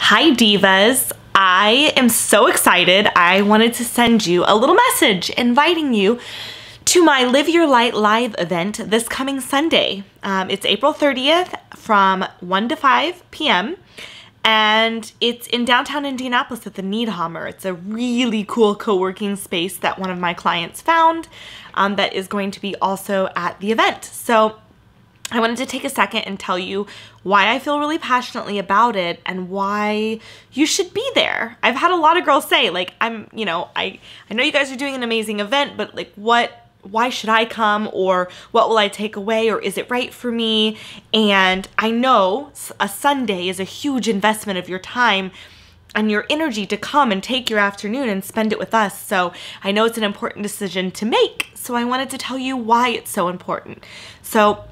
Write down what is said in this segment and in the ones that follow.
Hi divas, I am so excited. I wanted to send you a little message inviting you to my Live Your Light live event this coming Sunday. It's April 30th from 1 to 5 p.m. and it's in downtown Indianapolis at the Needhammer. It's a really cool co-working space that one of my clients found that is going to be also at the event. So I wanted to take a second and tell you why I feel really passionately about it and why you should be there. I've had a lot of girls say, like, I know you guys are doing an amazing event, but like, why should I come, or what will I take away, or is it right for me? And I know a Sunday is a huge investment of your time and your energy to come and take your afternoon and spend it with us. So I know it's an important decision to make. So I wanted to tell you why it's so important. So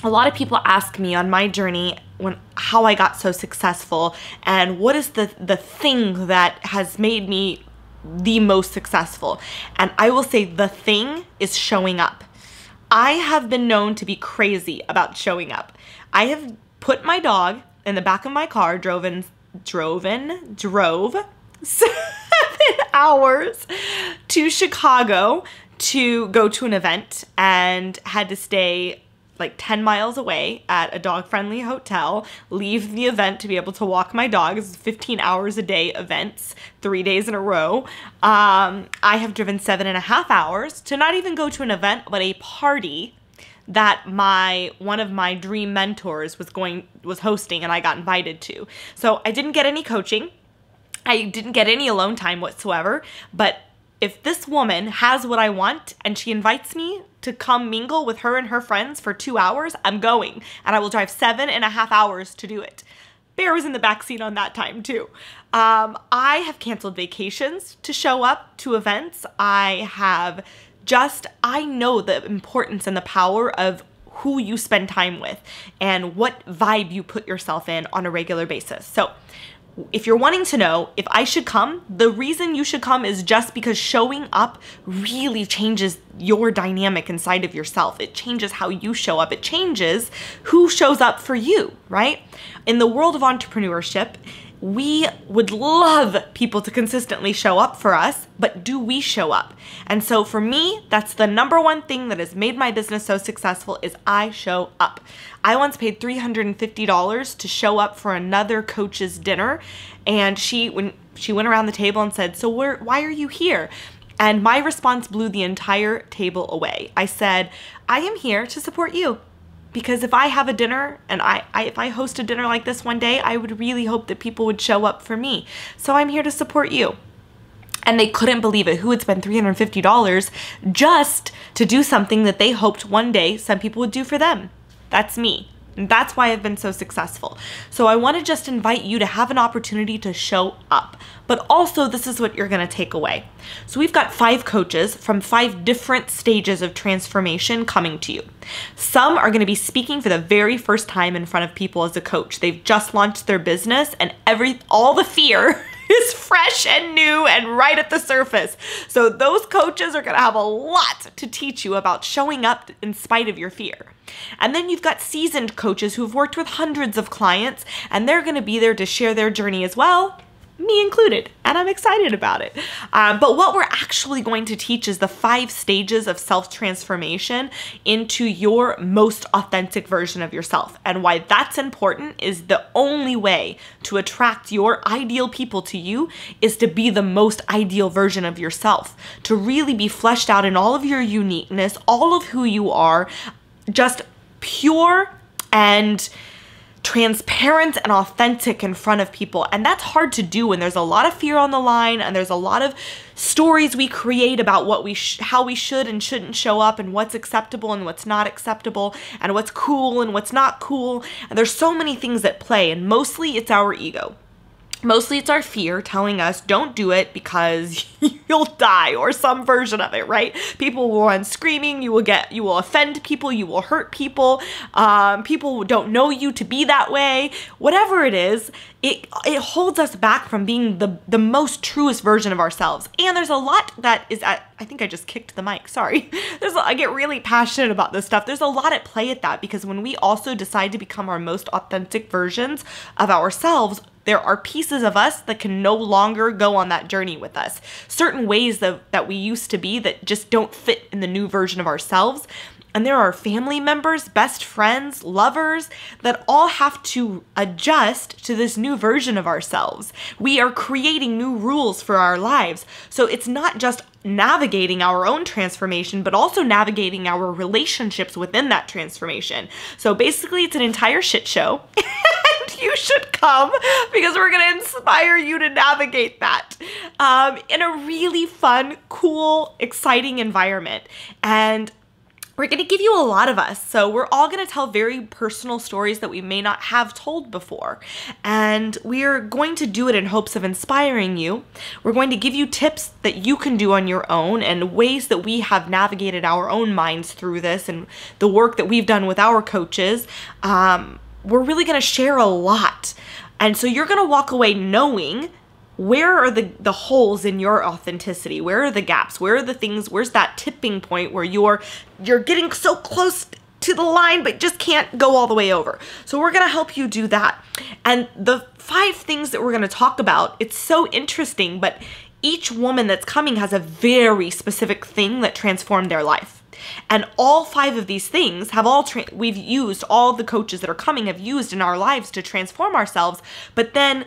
a lot of people ask me on my journey how I got so successful and what is the thing that has made me the most successful. And I will say the thing is showing up. I have been known to be crazy about showing up. I have put my dog in the back of my car, drove 7 hours to Chicago to go to an event and had to stay like 10 miles away at a dog-friendly hotel, leave the event to be able to walk my dog. It's 15 hours a day events, 3 days in a row. I have driven 7.5 hours to not even go to an event, but a party that one of my dream mentors was hosting and I got invited to. So I didn't get any coaching. I didn't get any alone time whatsoever, but if this woman has what I want and she invites me to come mingle with her and her friends for 2 hours, I'm going. And I will drive 7.5 hours to do it. Bear was in the backseat on that time too. I have canceled vacations to show up to events. I know the importance and the power of who you spend time with and what vibe you put yourself in on a regular basis. So if you're wanting to know if I should come, the reason you should come is just because showing up really changes your dynamic inside of yourself. It changes how you show up. It changes who shows up for you, right? In the world of entrepreneurship, we would love people to consistently show up for us, but do we show up? And so for me, that's the number one thing that has made my business so successful is I show up. I once paid $350 to show up for another coach's dinner, and when she went around the table and said, "So why are you here?" And my response blew the entire table away. I said, "I am here to support you. Because if I have a dinner and if I host a dinner like this one day, I would really hope that people would show up for me. So I'm here to support you." And they couldn't believe it. Who would spend $350 just to do something that they hoped one day some people would do for them? That's me. And that's why I've been so successful. So I want to just invite you to have an opportunity to show up. But also, this is what you're going to take away. So we've got 5 coaches from 5 different stages of transformation coming to you. Some are going to be speaking for the very first time in front of people as a coach. They've just launched their business and all the fear is fresh and new and right at the surface. So those coaches are going to have a lot to teach you about showing up in spite of your fear. And then you've got seasoned coaches who've worked with hundreds of clients, and they're going to be there to share their journey as well, me included, and I'm excited about it. But what we're actually going to teach is the 5 stages of self-transformation into your most authentic version of yourself. And why that's important is the only way to attract your ideal people to you is to be the most ideal version of yourself, to really be fleshed out in all of your uniqueness, all of who you are, just pure and transparent and authentic in front of people. And that's hard to do when there's a lot of fear on the line and there's a lot of stories we create about how we should and shouldn't show up and what's acceptable and what's not acceptable and what's cool and what's not cool. And there's so many things at play, and mostly it's our ego. Mostly it's our fear telling us don't do it because you'll die, or some version of it, right? People will run screaming, you will offend people, you will hurt people, people don't know you to be that way. Whatever it is, it holds us back from being the most truest version of ourselves. And there's a lot that is I think I just kicked the mic, sorry. I get really passionate about this stuff. There's a lot at play at that, because when we also decide to become our most authentic versions of ourselves, there are pieces of us that can no longer go on that journey with us. Certain ways that we used to be that just don't fit in the new version of ourselves. And there are family members, best friends, lovers that all have to adjust to this new version of ourselves. We are creating new rules for our lives. So it's not just navigating our own transformation, but also navigating our relationships within that transformation. So basically, it's an entire shit show. And you should come because we're going to inspire you to navigate that in a really fun, cool, exciting environment. And we're going to give you a lot of us. So we're all going to tell very personal stories that we may not have told before. And we're going to do it in hopes of inspiring you. We're going to give you tips that you can do on your own and ways that we have navigated our own minds through this and the work that we've done with our coaches. We're really going to share a lot. And so you're going to walk away knowing where are the holes in your authenticity? Where are the gaps? Where are the things, where's that tipping point where you're getting so close to the line but just can't go all the way over? So we're gonna help you do that. And the 5 things that we're gonna talk about, it's so interesting, but each woman that's coming has a very specific thing that transformed their life. And all 5 of these things have we've used, all the coaches that are coming have used in our lives to transform ourselves, but then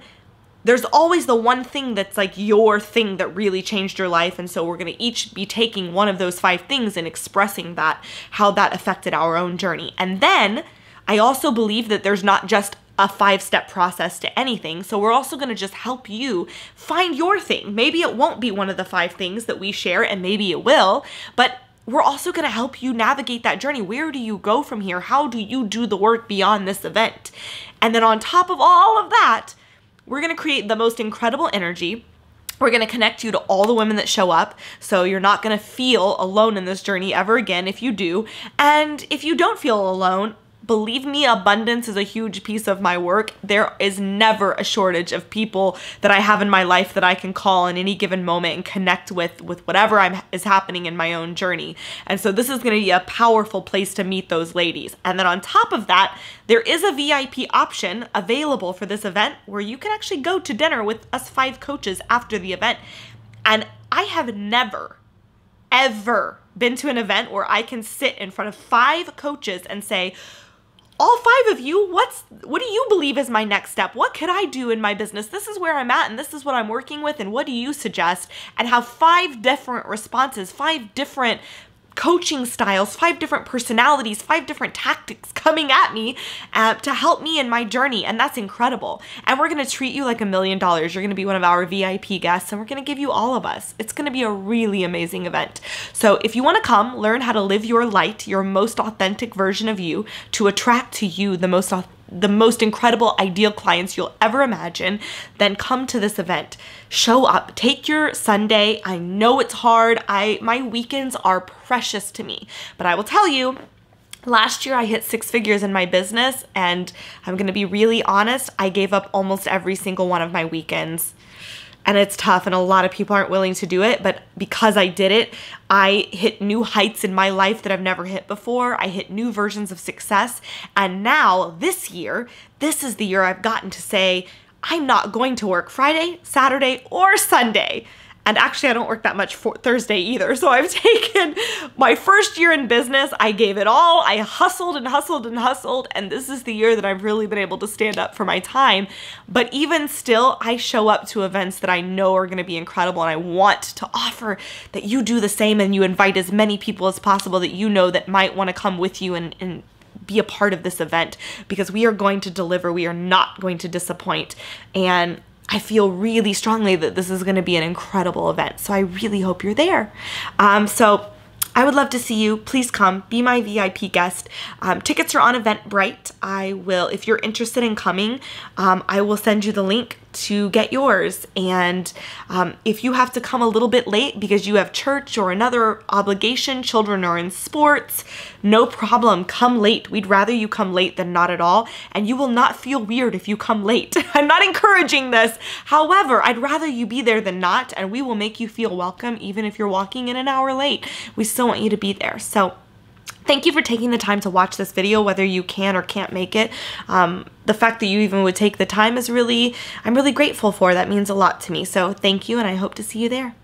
there's always the one thing that's like your thing that really changed your life. And so we're going to each be taking one of those 5 things and expressing that, how that affected our own journey. And then I also believe that there's not just a 5-step process to anything. So we're also going to just help you find your thing. Maybe it won't be one of the 5 things that we share, and maybe it will, but we're also going to help you navigate that journey. Where do you go from here? How do you do the work beyond this event? And then on top of all of that, we're going to create the most incredible energy. We're going to connect you to all the women that show up, so you're not going to feel alone in this journey ever again if you do. And if you don't feel alone, believe me, abundance is a huge piece of my work. There is never a shortage of people that I have in my life that I can call in any given moment and connect with whatever is happening in my own journey. And so this is going to be a powerful place to meet those ladies. And then on top of that, there is a VIP option available for this event where you can actually go to dinner with us 5 coaches after the event. And I have never, ever been to an event where I can sit in front of 5 coaches and say, all 5 of you, what do you believe is my next step? What could I do in my business? This is where I'm at and this is what I'm working with, and what do you suggest? And have 5 different responses, 5 different coaching styles, 5 different personalities, 5 different tactics coming at me to help me in my journey. And that's incredible. And we're going to treat you like $1 million. You're going to be one of our VIP guests, and we're going to give you all of us. It's going to be a really amazing event. So if you want to come, learn how to live your light, your most authentic version of you, to attract to you the most incredible ideal clients you'll ever imagine, then come to this event. Show up. Take your Sunday. I know it's hard. My weekends are precious to me, but I will tell you, last year I hit 6 figures in my business, and I'm going to be really honest, I gave up almost every single one of my weekends. And it's tough, and a lot of people aren't willing to do it, but because I did it, I hit new heights in my life that I've never hit before. I hit new versions of success, and now this year, this is the year I've gotten to say, I'm not going to work Friday, Saturday, or Sunday. And actually, I don't work that much for Thursday either. So I've taken my first year in business. I gave it all. I hustled and hustled and hustled. And this is the year that I've really been able to stand up for my time. But even still, I show up to events that I know are going to be incredible. And I want to offer that you do the same and you invite as many people as possible that you know that might want to come with you and be a part of this event, because we are going to deliver. We are not going to disappoint. And I feel really strongly that this is going to be an incredible event. So I really hope you're there. So I would love to see you. Please come, be my VIP guest. Tickets are on Eventbrite. If you're interested in coming, I will send you the link to get yours. And if you have to come a little bit late because you have church or another obligation, children are in sports, no problem, come late. We'd rather you come late than not at all. And you will not feel weird if you come late. I'm not encouraging this. However, I'd rather you be there than not, and we will make you feel welcome even if you're walking in an hour late. We still want you to be there. So Thank you for taking the time to watch this video, whether you can or can't make it. The fact that you even would take the time is I'm really grateful for. That means a lot to me. So thank you, and I hope to see you there.